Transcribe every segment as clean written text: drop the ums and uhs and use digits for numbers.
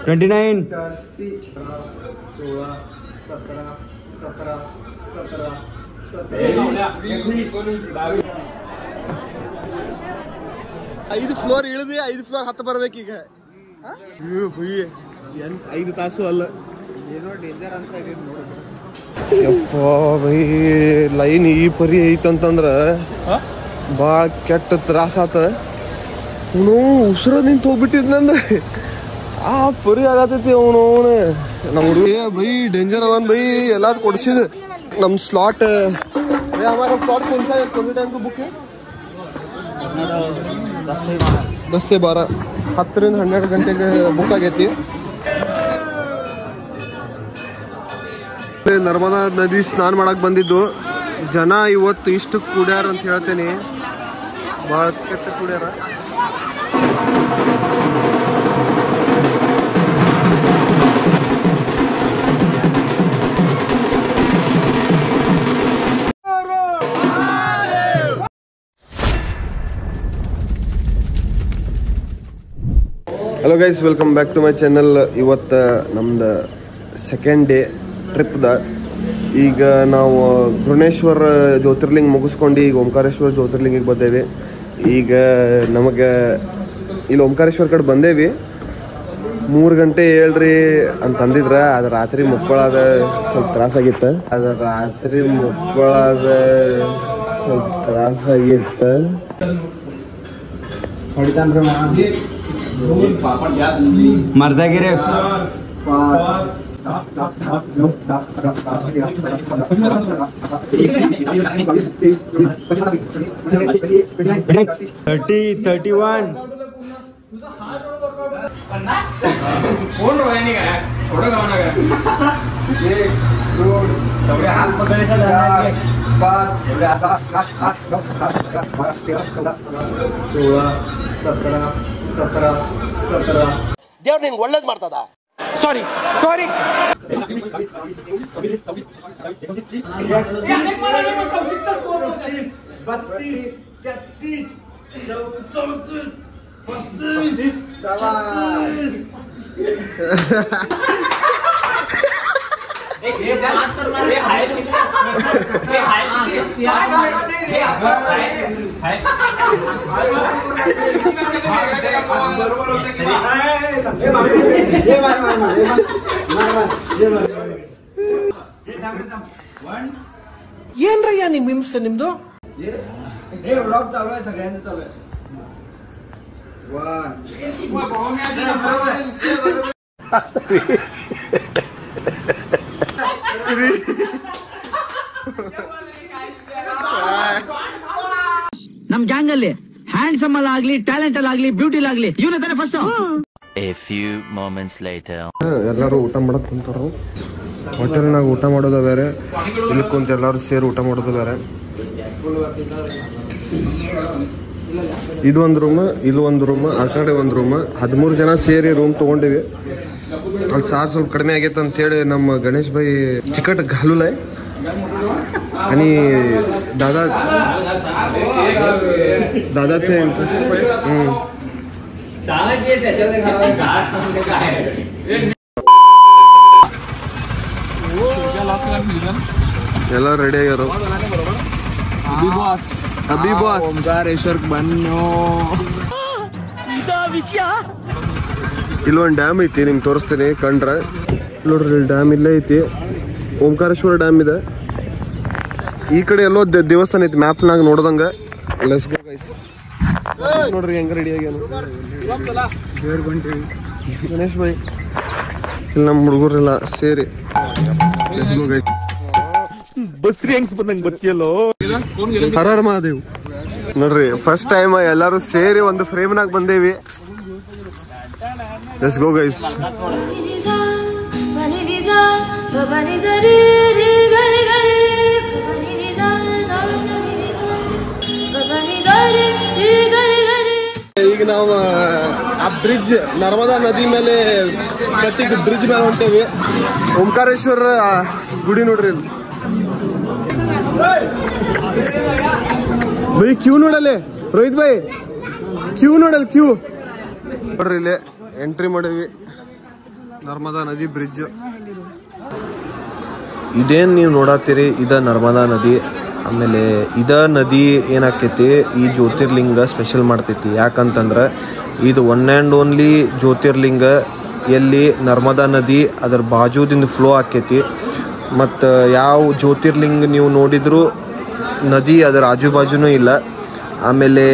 29 5 floor ಇಳಿದು 5 floor ಹತ್ತ ಬರ್ಬೇಕೀಗ. 5 ತಾಸು ಅಲ್ಲ. ಏನೋ ಡೇಂಜರ್ ಅನ್ಸಾಯ್ತು ನೋಡಿ. ಯಪ್ಪ ಬೈ ಲೈನ್ ಈ ಪರಿ ಐತಂತಂದ್ರ ಬಾಳ ಕೆಟ್ಟ ತ್ರಾಸ ಆತ. ಉಸಿರ ನಿಂತು ಹೋಗ್ಬಿಟ್ಟಿದ್ ನಂದ ಆ ಪರಿ ಆಗತೈತಿ. ಅವನು ನಮ್ ಹುಡುಗ ಬೈ ಡೇಂಜರ್ ಅದನ್ ಬೈ. ಎಲ್ಲಾರು ಕೊಡ್ಸಿದ್ ನಮ್ ಸ್ಲಾಟ್ ಸ್ಲಾಟ್ ಕೊಂದ ಟೈಮ್ ಬುಕ್ 10 से 12 10 ರಿಂದ 12 ಗಂಟೆಗೆ ಬುಕ್ ಆಗೈತಿ. ನರ್ಮದಾ ನದಿ ಸ್ನಾನ ಮಾಡಕ್ ಬಂದಿದ್ದು ಜನ ಇವತ್ತು ಇಷ್ಟು ಕೂಡ್ಯಾರ ಅಂತ ಹೇಳ್ತೇನೆ. ಬಹಳ ಕೆಟ್ಟ ಕೂಡ್ಯಾರ. Hello guys, welcome back to my channel. ಇವತ್ತು ನಮ್ದು ಸೆಕೆಂಡ್ ಡೇ ಟ್ರಿಪ್ದ. ಈಗ ನಾವು ಗೃಹೇಶ್ವರ ಜ್ಯೋತಿರ್ಲಿಂಗ ಮುಗಿಸ್ಕೊಂಡು ಈಗ ಓಂಕಾರೇಶ್ವರ ಜ್ಯೋತಿರ್ಲಿಂಗಿಗೆ ಬಂದೇವಿ. ಈಗ ನಮಗೆ ಇಲ್ಲಿ ಓಂಕಾರೇಶ್ವರ ಕಡೆ ಬಂದೇವಿ. 3 ಗಂಟೆ ಹೇಳ್ರಿ ಅಂತಂದಿದ್ರ. ಅದು ರಾತ್ರಿ ಮುಕ್ಕೊಳಾದ ಸ್ವಲ್ಪ ತ್ರಾಸಾಗಿತ್ತು. ಮರ್ದಾಗಿರಿ ದೇವ್ರು ನಿಂಗೆ ಒಳ್ಳೇದ್ ಮಾಡ್ತದ. ಸಾರಿ ಏನ್ರಯ್ಯ ನಿಮ್ ಹಿಂಸೆ ನಿಮ್ದು? ನಮ್ ಗ್ಯಾಂಗ್ ಅಲ್ಲಿ ಹ್ಯಾಂಡ್ಸಮ್ ಅಲ್ಲಾಗ್ಲಿ, ಟ್ಯಾಲೆಂಟ್ ಅಲ್ಲಾಗ್ಲಿ, ಬ್ಯೂಟಿಲ್ ಆಗ್ಲಿ ಇವನ ತಾನೆ first. A few moments later. ಎಲ್ಲರೂ ಊಟ ಮಾಡಕ್ ಕುಂತಾರ. ಹೋಟೆಲ್ನಾಗ ಊಟ ಮಾಡೋದು ಬೇರೆ, ಇಲ್ಲಿ ಕುಂತ ಎಲ್ಲರೂ ಸೇರಿ ಊಟ ಮಾಡೋದು ಬೇರೆ. ಇದು ಒಂದು ರೂಮ್, ಇದು ಒಂದು ರೂಮ್, ಆ ಕಡೆ ಒಂದು ರೂಮ್. 13 ಜನ ಸೇರಿ ರೂಮ್ ತಗೊಂಡಿವಿ. ಅಲ್ಲಿ ಸಾರ್ ಸ್ವಲ್ಪ ಕಡಿಮೆ ಆಗೈತೆ ಅಂತೇಳಿ ನಮ್ಮ ಗಣೇಶ್ ಭಾಯಿ ಟಿಕೆಟ್ घालूला आहे आणि दादाचे इंटरेस्ट ಎಲ್ಲ ರೆಡಿ ಆಗ್ಯಾರ. ಅಭಿ ಬಾಸ್ ಓಂಕಾರೇಶ್ವರ್ಗೆ ಬನ್ನೋ. ಇಲ್ಲೊಂದು ಡ್ಯಾಮ್ ಐತಿ, ನಿಮ್ಗೆ ತೋರಿಸ್ತೀನಿ ಕಂಡ್ರೆ. ನೋಡ್ರಿ ಡ್ಯಾಮ್ ಇಲ್ಲೇ ಐತಿ, ಓಂಕಾರೇಶ್ವರ ಡ್ಯಾಮ್ ಇದೆ. ಈ ಕಡೆ ಎಲ್ಲೋ ದೇವಸ್ಥಾನ ಐತಿ ಮ್ಯಾಪ್ನಾಗ ನೋಡ್ದಂಗ. Let's go guys. ನೋಡ್ರಿ ಹೆಂಗ ರೆಡಿ ಆಗ್ಯಾನ ಗಣೇಶ್ ಭಾಯಿ. ಇಲ್ಲಿ ನಮ್ಮ ಹುಡುಗರೆಲ್ಲ ಸೇರಿ ಲೆಟ್ಸ್ ಗೋ ಗೈಸ್. ಬಸ್ರಿ ಹೆಂಗ್ಸ್ ಬಂದಂಗೆ ಬತ್ತಿಯಲ್ಲೋ. ಹರ ಹರ ಮಹಾದೇವ್. ನೋಡ್ರಿ ಫಸ್ಟ್ ಟೈಮ್ ಎಲ್ಲಾರು ಸೇರಿ ಒಂದು ಫ್ರೇಮ್ನಾಗ ಬಂದೇವಿ. Let's go guys. ಈಗ ನಾವು ಆ ಬ್ರಿಡ್ಜ್, ನರ್ಮದಾ ನದಿ ಮೇಲೆ ಕಟ್ಟಿದ ಬ್ರಿಡ್ಜ್ ಮೇಲೆ ಹೊಂಟೇವಿ. ಓಂಕಾರೇಶ್ವರ ಗುಡಿ ನೋಡ್ರಿ. ಬೈ ಕ್ಯೂ ನೋಡಲ್ಲೇ ರೋಹಿತ್ ಭಾಯ್, ಕ್ಯೂ ನೋಡಲ್ ಕ್ಯೂ ನೋಡ್ರಿ. ಇಲ್ಲೇ ಎಂಟ್ರಿ ಮಾಡೇವಿ. ನರ್ಮದಾ ನದಿ ಬ್ರಿಡ್ಜ್. ಇದೇನ್ ನೀವು ನೋಡತ್ತೀರಿ, ಇದ ನರ್ಮದಾ ನದಿ. ಆಮೇಲೆ ಇದ ನದಿ ಏನಾಕೈತಿ, ಈ ಜ್ಯೋತಿರ್ಲಿಂಗ ಸ್ಪೆಷಲ್ ಮಾಡ್ತೈತಿ. ಯಾಕಂತಂದ್ರೆ ಇದು ಒನ್ ಆ್ಯಂಡ್ ಓನ್ಲಿ ಜ್ಯೋತಿರ್ಲಿಂಗ ಎಲ್ಲಿ ನರ್ಮದಾ ನದಿ ಅದರ ಬಾಜುದಿಂದ ಫ್ಲೋ ಆಕೈತಿ. ಮತ್ತು ಯಾವ ಜ್ಯೋತಿರ್ಲಿಂಗ ನೀವು ನೋಡಿದ್ರು ನದಿ ಅದರ ಆಜು ಬಾಜುನೂ ಇಲ್ಲ. ಆಮೇಲೆ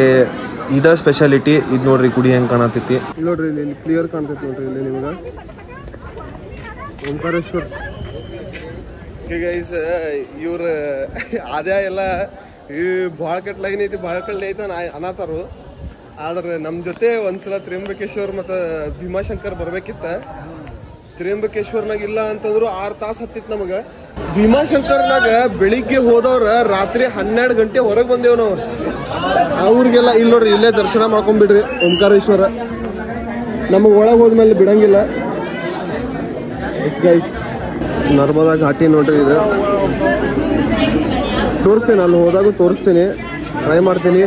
ಇದ ಸ್ಪೆಷಾಲಿಟಿ. ಇದು ನೋಡ್ರಿ ಗುಡಿ ಹೆಂಗೆ ಕಾಣತೈತಿ ನೋಡ್ರಿ, ಇಲ್ಲಿ ಕ್ಲಿಯರ್ ಕಾಣ್ತೈತಿ ನೋಡ್ರಿ. ಇಲ್ಲಿ ನಿಮ್ಗೆ ಓಂಕಾರೇಶ್ವರ್ ಗೈಸ್ ಇವ್ರ ಅದೇ ಎಲ್ಲ ಈ ಭಾಳ ಕಟ್ ಲೈನ್ ಐತಿ, ಭಾಳ ಕಟ್ ಐತೆ ಅನ್ನತಾರು. ಆದ್ರೆ ನಮ್ಮ ಜೊತೆ ಒಂದ್ಸಲ ತ್ರ್ಯಂಬಕೇಶ್ವರ್ ಮತ್ತು ಭೀಮಾಶಂಕರ್ ಬರ್ಬೇಕಿತ್ತ. ತ್ರ್ಯಂಬಕೇಶ್ವರ್ನಾಗ ಇಲ್ಲ ಅಂತಂದ್ರು 6 ತಾಸು ಹತ್ತಿತ್ತು ನಮಗೆ. ಭೀಮಾಶಂಕರ್ನಾಗ ಬೆಳಿಗ್ಗೆ ಹೋದವ್ರ ರಾತ್ರಿ 12 ಗಂಟೆ ಹೊರಗೆ ಬಂದೇವ್ ನಾವು. ಅವ್ರಿಗೆಲ್ಲ ಇಲ್ಲಿ ನೋಡ್ರಿ, ಇಲ್ಲೇ ದರ್ಶನ ಮಾಡ್ಕೊಂಡ್ಬಿಡ್ರಿ ಓಂಕಾರೇಶ್ವರ. ನಮಗೆ ಒಳಗೆ ಹೋದ್ಮೇಲೆ ಬಿಡಂಗಿಲ್ಲ. ಗೈಸ್ ನರ್ಮದಾ ಘಾಟಿ ನೋಡ್ರಿ, ಇದು ತೋರಿಸ್ತೇನೆ. ಅಲ್ಲಿ ಹೋದಾಗ ತೋರಿಸ್ತೇನೆ, ಟ್ರೈ ಮಾಡ್ತೀನಿ.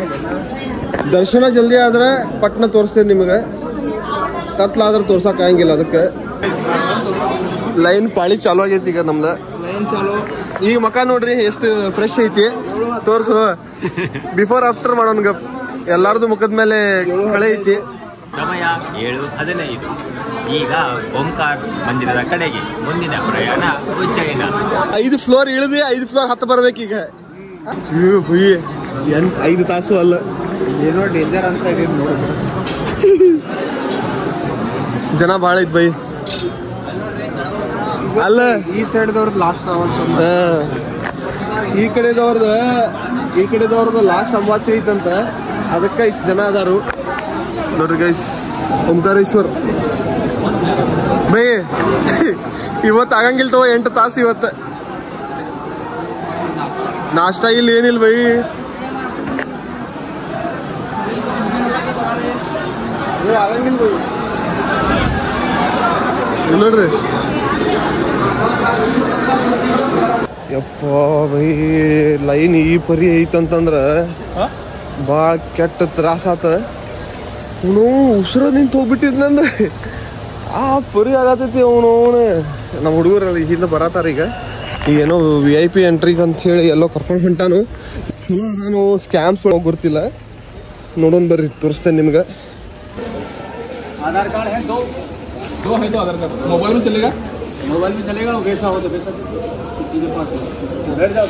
ದರ್ಶನ ಜಲ್ದಿ ಆದ್ರೆ ಪಟ್ನ ತೋರಿಸ್ತೇನೆ ನಿಮಗೆ. ಕತ್ಲಾದ್ರೆ ತೋರ್ಸಕ್ ಆಗಂಗಿಲ್ಲ. ಅದಕ್ಕೆ ಲೈನ್ ಪಾಳಿ ಚಾಲು ಆಗೈತಿ ಈಗ ನಮ್ದು. ಲೈನ್ ಚಾಲು. ಈಗ ಮಕ ನೋಡ್ರಿ ಎಷ್ಟು ಫ್ರೆಶ್ ಐತಿ. ತೋರ್ಸು, ಬಿಫೋರ್ ಆಫ್ಟರ್ ಮಾಡೋಣ ಗಪ್. ಎಲ್ಲಾರ್ದು ಮುಖದ ಮೇಲೆ ಕಳೆ ಐತಿ. ಸಮಯ 7:15. ಈಗ ಓಂಕಾರ ಮಂದಿರದ ಕಡೆಗೆ ಮುಂದಿನ ಪ್ರಯಾಣ ಉಜ್ಜಯಿನ. 5 ಫ್ಲೋರ್ ಇಳಿದು 5 ಫ್ಲೋರ್ ಹತ್ತು ಬರ್ಬೇಕೀಗ. 5 ತಾಸು ಅಲ್ಲ, ಏನೋ ಡೇಂಜರ್ ಅನ್ಸೈತಿ ನೋಡಿ. ಜನ ಭಾಳ ಐತ್ ಬೈ. ಅಲ್ಲ ಈ ಸೈಡ್ ದವ್ರದ್ದು ಲಾಸ್ಟ್ ಈ ಕಡೆದವ್ರದ್ದು ಲಾಸ್ಟ್ ಅಮಾವಾಸ್ಯೆ ಐತಂತ, ಅದಕ್ಕೆ ಇಷ್ಟು ಜನ ಅದಾರು ನೋಡ್ರಿ ಗೈಸ್. ಓಂಕಾರೇಶ್ವರ್ ಬೈ ಇವತ್ತು ಆಗಂಗಿಲ್ಲ ತಗೋ. 8 ತಾಸು ಇವತ್ತು. ನಾಷ್ಟ ಇಲ್ಲಿ ಏನಿಲ್ಲ ಬೈ. ಆಗಂಗಿಲ್ಲ ಬೈ. ನೋಡ್ರಿ ಯಪ್ಪ ಬೈ, ಲೈನ್ ಈ ಪರಿ ಐತಂತಂದ್ರ ಭಾಳ ಕೆಟ್ಟ ತ್ರಾಸ ಆತ. ಅವನು ಉಸಿರ ನಿಂತು ಹೋಗ್ಬಿಟ್ಟಿದ್ ನಂದು. ಆ ಪರಿ ಆಗತೈತಿ. ಅವನು ನಮ್ಮ ಹುಡುಗರಲ್ಲಿ ಹಿಂದೆ ಬರತಾರ. ಈಗ ಏನೋ VIP ಎಂಟ್ರಿ ಅಂತ ಹೇಳಿ ಎಲ್ಲೋ ಕರ್ಕೊಂಡು ಹೊಂಟಾನು. ನಾನು ಸ್ಕ್ಯಾಮ್ಸ್ ಒಳಗೆ ಗೊತ್ತಿಲ್ಲ. ನೋಡೋಣ ಬರ್ರಿ, ತೋರಿಸ್ತೇನೆ ನಿಮ್ಗೆ. आधार कार्ड है दो है तो आधार कार्ड मोबाइल में चलेगा वैसा हो तो वैसा सीधे पास बैठ जाओ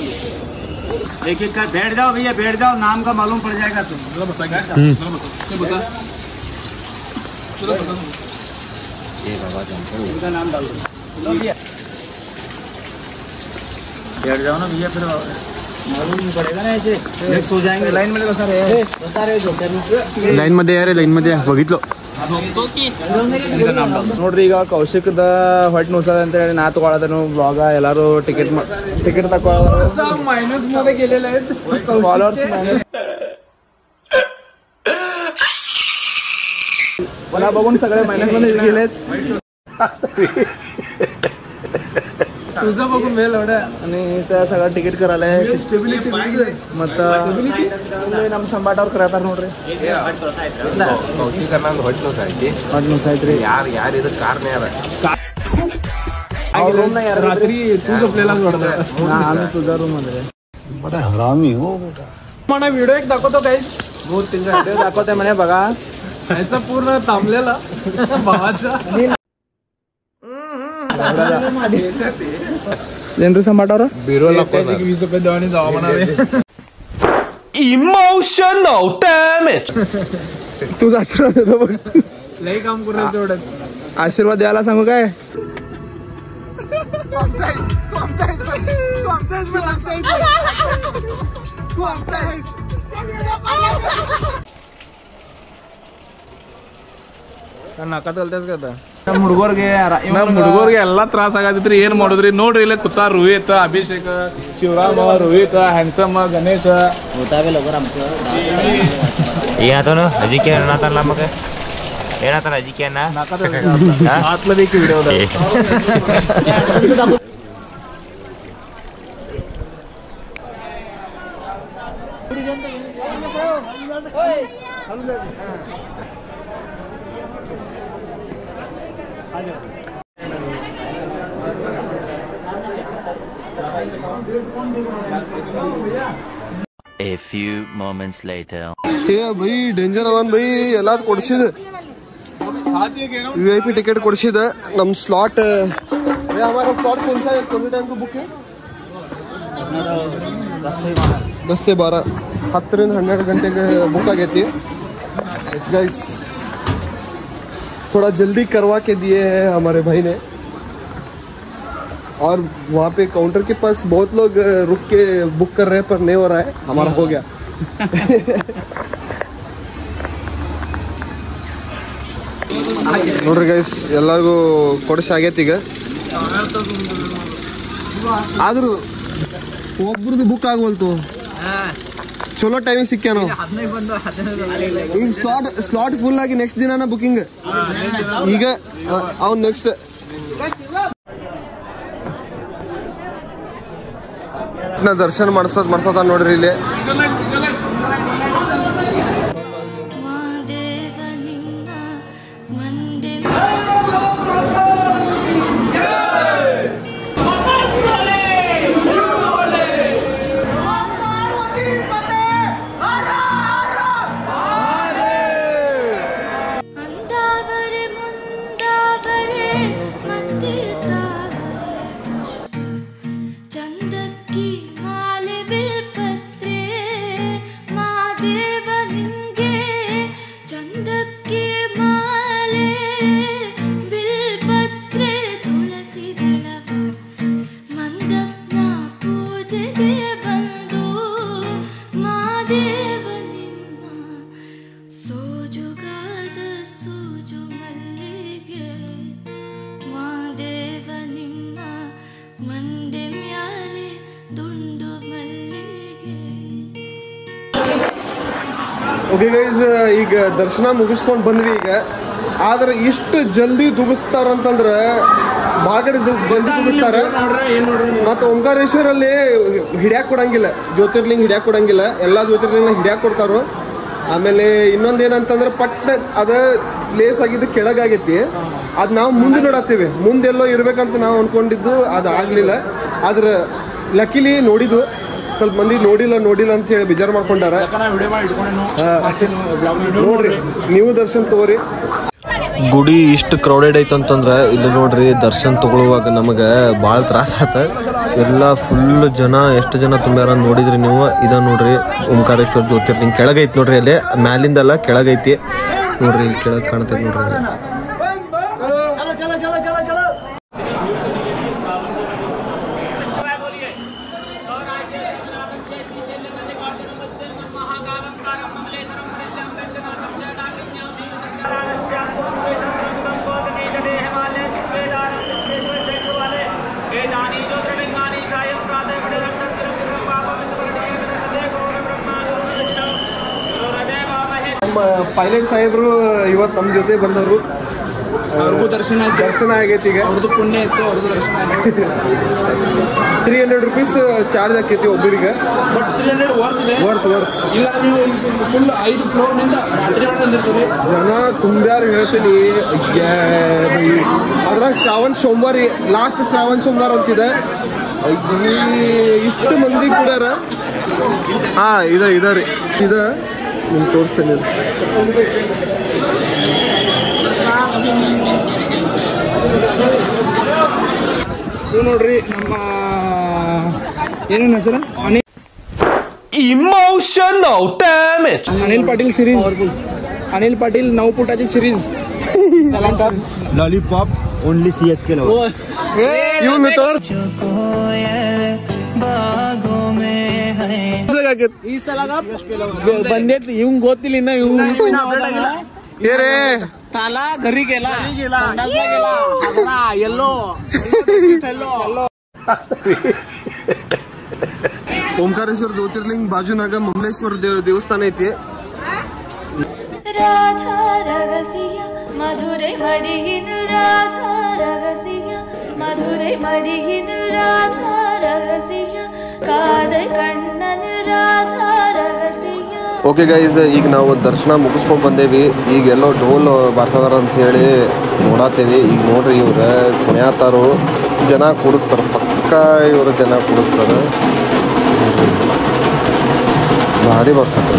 एक एक का बैठ जाओ भैया बैठ जाओ नाम का मालूम पड़ जाएगा तुम चलो बता ये बाबा इनका नाम डाल दो भैया बैठ जाओ ना भैया फिर मालूम नहीं पड़ेगा ना ऐसे नेक्स्ट हो जाएंगे लाइन में बता रहे जो ಲೈನ್ ಮಧ್ಯೆ ಯಾರೇ ಲೈನ್ ಮಧ್ಯೆ ಹೋಗಿದ್ಲು ನೋಡ್ರಿ. ಈಗ ಕೌಶಿಕದ ಹೊಟ್ಟೆ ನುಸದ ಅಂತ ಹೇಳಿ ನಾ ತಗೊಳದನು ಬ್ಲಾಗ. ಎಲ್ಲಾರು ಟಿಕೆಟ್ तक्ಕೊಳ್ಳೋದು मायनस मध्ये गेलेले आहेत फॉलोअर्स. मला बघून सगळे मायनस मध्ये गेलेत. तुझं बघून वेळ एवढं. आणि त्या सगळं टिकीट करायला मत ನಮ್ಮ ಸಂಬಾಟವ್ರು ಕರೆತಾರ ನೋಡ್ರಿ. ಹೊಟ್ಟೆ ಯಾರು ಇದಕ್ಕೆ ಕಾರಣ रात्री तू झोपलेला आम्ही तुझा रूम मध्ये हरामी हो बेटा. मला व्हिडिओ एक दाखवतो काहीच. 2-3 व्हिडिओ दाखवते म्हणे बघा. याचा पूर्ण थांबलेला भावाचा जनरू संभाटावर बिरो 20 रुपये देवानी जावा म्हणाले. Emotional damage. तुझा आशीर्वाद देतो बघ. लई काम करू तेवढं. आशीर्वाद द्यायला सांगू काय. ನಾಕತ್ ಕಲ್ತೇಸ್ ಕದ ನಮ್ಮ ಹುಡುಗರಿಗೆ ಎಲ್ಲಾ ತ್ರಾಸ ಆಗತೈತ್ರಿ. ಏನ್ ಮಾಡುದ್ರಿ ನೋಡ್ರಿ. ಇಲ್ಲ ಕುತ್ತಾರ ರೋಹಿತ್, ಅಭಿಷೇಕ್, ಶಿವರಾಮ, ರೋಹಿತ್, ಹ್ಯಾಂಡ್ಸಮ್, ಗಣೇಶ ಏನಾತನು ಅಜಿಕೆ ಏನಾತಲ್ಲ ಮಗ ಏನಾತನ ಅಜಿಕೆ ಅನ್ನ ಆತ್ಲ ಬೇಕು ವಿಡಿಯೋದ A few moments later. ಏ ಬೈ ಡೇಂಜರ್ ಅದನ್ ಬೈ ಎಲ್ಲಾರು ಕೊಡ್ಸಿದ VIP ಟಿಕೆಟ್ ಕೊಡ್ಸಿದ ನಮ್ ಸ್ಲಾಟ್ हमारा स्लॉट कौन सा है कौन से टाइम को बुक है 10 से 12 10 ರಿಂದ 12 ಗಂಟೆಗೆ बुक ಆಗೈತಿ गाइस थोड़ा जल्दी करवा के दिए हैं हमारे भाई ने और वहाँ पे काउंटर के पास बहुत लोग रुक के बुक कर रहे हैं पर नहीं हो रहा है हमारा हो गया ನೋಡ್ರಿ ಗೈಸ್ ಎಲ್ಲರಿಗೂ ಕೊಡಿಸಿ ಆಗೈತಿ ಈಗ ಆದ್ರೂ ಒಬ್ರದ್ದು ಬುಕ್ ಆಗವಲ್ತು ಚಲೋ ಟೈಮಿಂಗ್ ಸಿಕ್ಕ್ಯಾನು ಈಗ ಸ್ಲಾಟ್ ಫುಲ್ ಆಗಿ ನೆಕ್ಸ್ಟ್ ದಿನ ಬುಕಿಂಗ್ ಈಗ ಅವ್ನು ನೆಕ್ಸ್ಟ್ ದರ್ಶನ ಮಾಡ್ಸೋದ ನೋಡ್ರಿ ಇಲ್ಲಿ ಓಕೆ ಗೈಸ್ ಈಗ ದರ್ಶನ ಮುಗಿಸ್ಕೊಂಡು ಬಂದ್ವಿ ಈಗ ಆದ್ರೆ ಇಷ್ಟು ಜಲ್ದಿ ದುಗಿಸ್ತಾರಂತಂದ್ರೆ ಭಾಳ ಕಡೆ ಜಲ್ದಿ ದುಗಿಸ್ತಾರೆ ಮತ್ತು ಓಂಕಾರೇಶ್ವರಲ್ಲಿ ಹಿಡಿಯಾಕ ಕೊಡಂಗಿಲ್ಲ ಜ್ಯೋತಿರ್ಲಿಂಗ ಹಿಡಿಯಾಕ ಕೊಡಂಗಿಲ್ಲ ಎಲ್ಲ ಜ್ಯೋತಿರ್ಲಿಂಗ ಹಿಡಿಯಾಕ ಕೊಡ್ತಾರೋ ಆಮೇಲೆ ಇನ್ನೊಂದೇನಂತಂದ್ರೆ ಪಟ್ಟ ಅದ ಪ್ಲೇಸ್ ಆಗಿದ್ದು ಕೆಳಗಾಗೈತಿ ಅದು ನಾವು ಮುಂದೆ ನೋಡತ್ತೀವಿ ಮುಂದೆಲ್ಲೋ ಇರ್ಬೇಕಂತ ನಾವು ಅನ್ಕೊಂಡಿದ್ದು ಅದು ಆಗ್ಲಿಲ್ಲ ಆದ್ರೆ ಲಕಿಲಿ ನೋಡಿದ್ದು ಸ್ವಲ್ಪ ಮಂದಿ ನೋಡಿಲ್ಲ ಅಂತ ಹೇಳಿ ಬೇಜಾರು ಮಾಡ್ಕೊಂಡಾರ ನೋಡ್ರಿ ನೀವು ದರ್ಶನ್ ತಗೋರಿ ಗುಡಿ ಇಷ್ಟು ಕ್ರೌಡೆಡ್ ಐತಂತಂದ್ರೆ ಇಲ್ಲಿ ನೋಡ್ರಿ ದರ್ಶನ್ ತಗೊಳ್ಳುವಾಗ ನಮಗೆ ಭಾಳ ತ್ರಾಸ ಆತ ಎಲ್ಲ ಫುಲ್ ಜನ ಎಷ್ಟು ಜನ ತುಂಬ್ಯಾರ ನೋಡಿದ್ರಿ ನೀವು ಇದ ನೋಡ್ರಿ ಓಂಕಾರೇಶ್ವರ ಜ್ಯೋತಿರ್ಲಿಂಗ ಕೆಳಗೈತಿ ನೋಡ್ರಿ ಅಲ್ಲಿ ಮ್ಯಾಲಿಂದಲ್ಲ ಕೆಳಗೈತಿ ನೋಡ್ರಿ ಇಲ್ಲಿ ಕೆಳಗೆ ಕಾಣ್ತೈತಿ ನೋಡ್ರಿ ಅಲ್ಲಿ ಪೈಲಟ್ ಸಾಹೇಬ್ರು ಇವತ್ತು ನಮ್ಮ ಜೊತೆ ಬಂದವರು ಅವ್ರಿಗೂ ದರ್ಶನ ಆಗೈತಿ ಈಗ ಅವ್ರದ್ದು ಪುಣ್ಯ ಇತ್ತು ಅವ್ರದ್ದು ದರ್ಶನ 300 ರೂಪೀಸ್ ಚಾರ್ಜ್ ಆಕೈತಿ ಒಬ್ಬರಿಗೆ ಬಟ್ 300 ವರ್ತ್ ಇಲ್ಲ ನೀವು ಫುಲ್ 5 ಫ್ಲೋರ್ನಿಂದ ಜನ ತುಂಬ್ಯಾರ ಹೇಳ್ತೀನಿ ಅದ್ರಾಗ ಶ್ರಾವಣ ಸೋಮವಾರ ಲಾಸ್ಟ್ ಶ್ರಾವಣ ಸೋಮವಾರ ಅಂತಿದೆ ಇಷ್ಟು ಮಂದಿ ಕೂಡ್ಯಾರ ಇದ ರೀ ನಿಮ್ಗೆ ತೋರಿಸ್ತೇನೆ ಇದು ನೋಡ್ರಿ ನಮ್ಮ ಏನೇನು ಹೆಸರು emotional damage Anil Patil series Anil Patil 9 फुटाची सिरीज लॉलीपॉप ओनली CSK ಇವನು ಈ ಸಲ ಬಂದೈತಿ ಇವಂಗ್ ಗೊತ್ತಿಲ್ಲ ಇನ್ನ ಇವಂಗ್ ಏರೇ ತಾಲ घरी गेला ಎಲ್ಲೋ ಓಂಕಾರೇಶ್ವರ ಜ್ಯೋತಿರ್ಲಿಂಗ ಬಾಜುನಾಗ ಮಂಗಲೇಶ್ವರ ದೇವಸ್ಥಾನ ಐತಿ ರಾಧಾ ರಗಸಿಯ ಮಧುರೈ ಮಡಿಗಿನ ರಾಧಾ ರಗಸಿಯ ಮಧುರೈ ಮಡಿಗಿನ ರಾಧಾ ರಗಸಿಯ ಕಾದ ಕಣ್ಣನ ರಾಧಾ ರಗಸಿಯ ಓಕೆ ಗೈಸ್ ಈಗ ನಾವು ದರ್ಶನ ಮುಗಿಸ್ಕೊಂಡು ಬಂದೇವಿ ಈಗ ಎಲ್ಲೋ ಢೋಲ್ ಬಾರ್ಸದಾರ ಅಂತ ಹೇಳಿ ನೋಡತ್ತೇವಿ ಈಗ ನೋಡ್ರಿ ಇವ್ರ ಕುಣಿಯಾತಾರು ಜನ ಕೂಡಿಸ್ತಾರ ಪಕ್ಕ ರೊಕ್ಕ ಇವರು ಜನ ಕೊಡಿಸ್ತಾರೆ. ಭಾರಿ ಬರ್ತದೆ.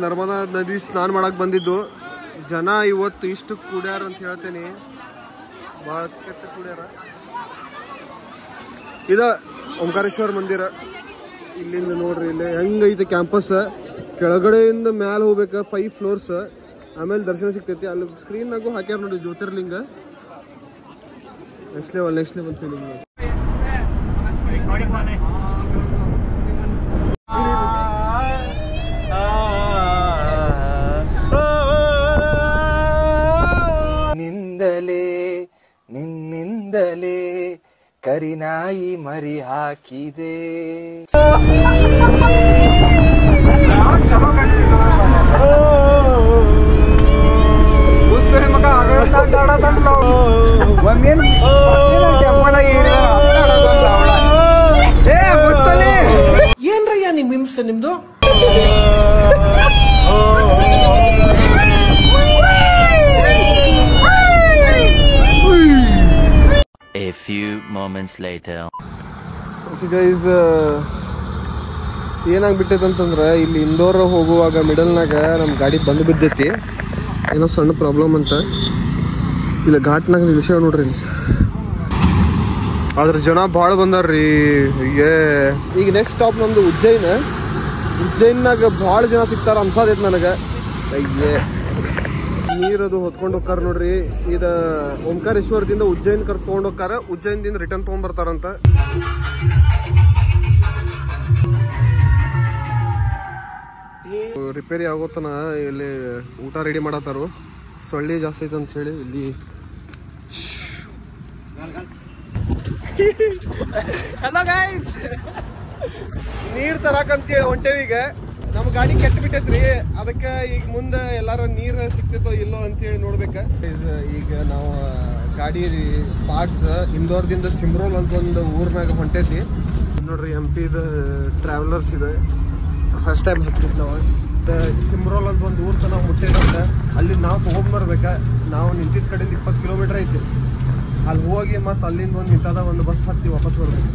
ನರ್ಮದಾ ನದಿ ಸ್ನಾನ ಮಾಡಕ್ ಬಂದಿದ್ದು ಜನ ಇವತ್ತು ಇಷ್ಟು ಕೂಡ್ಯಾರ ಅಂತ ಹೇಳ್ತೇನೆ. ಬಹಳ ಕೆಟ್ಟ ಕೂಡ್ಯಾರ. ಇದ ಓಂಕಾರೇಶ್ವರ ಮಂದಿರ. ಇಲ್ಲಿಂದ ನೋಡ್ರಿ ಇಲ್ಲಿ ಹೆಂಗೈತೆ ಕ್ಯಾಂಪಸ್. ಕೆಳಗಡೆಯಿಂದ ಮ್ಯಾಲ ಹೋಗ್ಬೇಕ 5 ಫ್ಲೋರ್ಸ್. ಆಮೇಲೆ ದರ್ಶನ ಸಿಗ್ತೈತಿ. ಅಲ್ಲಿ ಸ್ಕ್ರೀನ್ ನಾಗು ಹಾಕ್ಯಾರ ನೋಡಿ ಜ್ಯೋತಿರ್ಲಿಂಗ. Next level feeling. ನಿನ್ನಿಂದಲೇ ಕರಿನಾಯಿ ಮರಿ ಹಾಕಿದೆ. ಏನ್ರಯ್ಯ ನಿಮ್ ಹಿಂಸೆ ನಿಮ್ದು? A few moments later. Okay guys, ಏನಾಗ್ಬಿಟ್ಟೈತೆ ಅಂತಂದ್ರೆ ಇಲ್ಲಿ ಇಂದೋರ್ ಹೋಗುವಾಗ ಮಿಡಲ್ನಾಗ ನಮ್ಮ ಗಾಡಿ ಬಂದು ಬಿದ್ದೈತಿ. ಏನೋ ಸಣ್ಣ ಪ್ರಾಬ್ಲಮ್ ಅಂತ ಇಲ್ಲ ಘಾಟ್ನಾಗ ನಿಲ್ಸೇವ್ ನೋಡ್ರಿ. ಇಲ್ಲಿ ಆದ್ರೆ ಜನ ಭಾಳ ಬಂದಾರ್ರಿ. ಈಗ ನೆಕ್ಸ್ಟ್ ಸ್ಟಾಪ್ ನಮ್ದು ಉಜ್ಜೈನ್ನಾಗ ಭಾಳ ಜನ ಸಿಗ್ತಾರ ಅನ್ಸಾದೈತಿ ನನಗೆ. ನೀರದು ಹೊತ್ಕೊಂಡು ಹೋಗ್ತಾರ ನೋಡ್ರಿ. ಇದು ಓಂಕಾರೇಶ್ವರದಿಂದ ಉಜ್ಜೈನ್ ಕರ್ಕೊಂಡು ಹೋಗ್ತಾರ. ಉಜ್ಜೈನದಿಂದ ರಿಟರ್ನ್ ತಗೊಂಡ್ಬರ್ತಾರಂತ. ರಿಪೇರಿ ಆಗೋತನ ಇಲ್ಲಿ ಊಟ ರೆಡಿ ಮಾಡತ್ತಾರು. ಸೊಳ್ಳೆ ಜಾಸ್ತಿ ಐತೆ ಅಂತ ಹೇಳಿ ಇಲ್ಲಿ ನೀರ್ ತರಾಕಂತೇಳಿ ಹೊಂಟೇವಿ. ಈಗ ನಮ್ ಗಾಡಿ ಕೆಟ್ಟ ಬಿಟ್ಟೈತ್ರಿ. ಅದಕ್ಕೆ ಈಗ ಮುಂದೆ ಎಲ್ಲಾರ ನೀರ್ ಸಿಕ್ತೈತೋ ಇಲ್ಲೋ ಅಂತೇಳಿ ನೋಡ್ಬೇಕ. ಈಗ ನಾವು ಗಾಡಿ ಪಾರ್ಟ್ಸ್ ಇಂದೋರ್ದಿಂದ ಸಿಮ್ರೋಲ್ ಅಂತ ಒಂದು ಊರ್ನಾಗ ಹೊಂಟೈತಿ ನೋಡ್ರಿ. MP ಟ್ರಾವೆಲರ್ಸ್ ಇದೆ. ಫಸ್ಟ್ ಟೈಮ್ ಹತ್ತಿದ್ ನಾವು. ಸಿಮ್ರೋಲ್ ಅಂತ ಒಂದು ಊರ್ ತನಕ ಮುಟ್ಟೈತಂತ. ಅಲ್ಲಿ ನಾವು ತಗೊಂಡ್ಬರ್ಬೇಕ. ನಾವು ನಿಂತಿದ್ದ ಕಡೆಯಿಂದ 20 ಕಿಲೋಮೀಟರ್ ಐತಿ. ಅಲ್ಲಿ ಹೋಗಿ ಮತ್ತೆ ಅಲ್ಲಿಂದ ಒಂದು ನಿಂತದ ಒಂದು ಬಸ್ ಹತ್ತಿ ವಾಪಸ್ ಬರ್ಬೇಕು.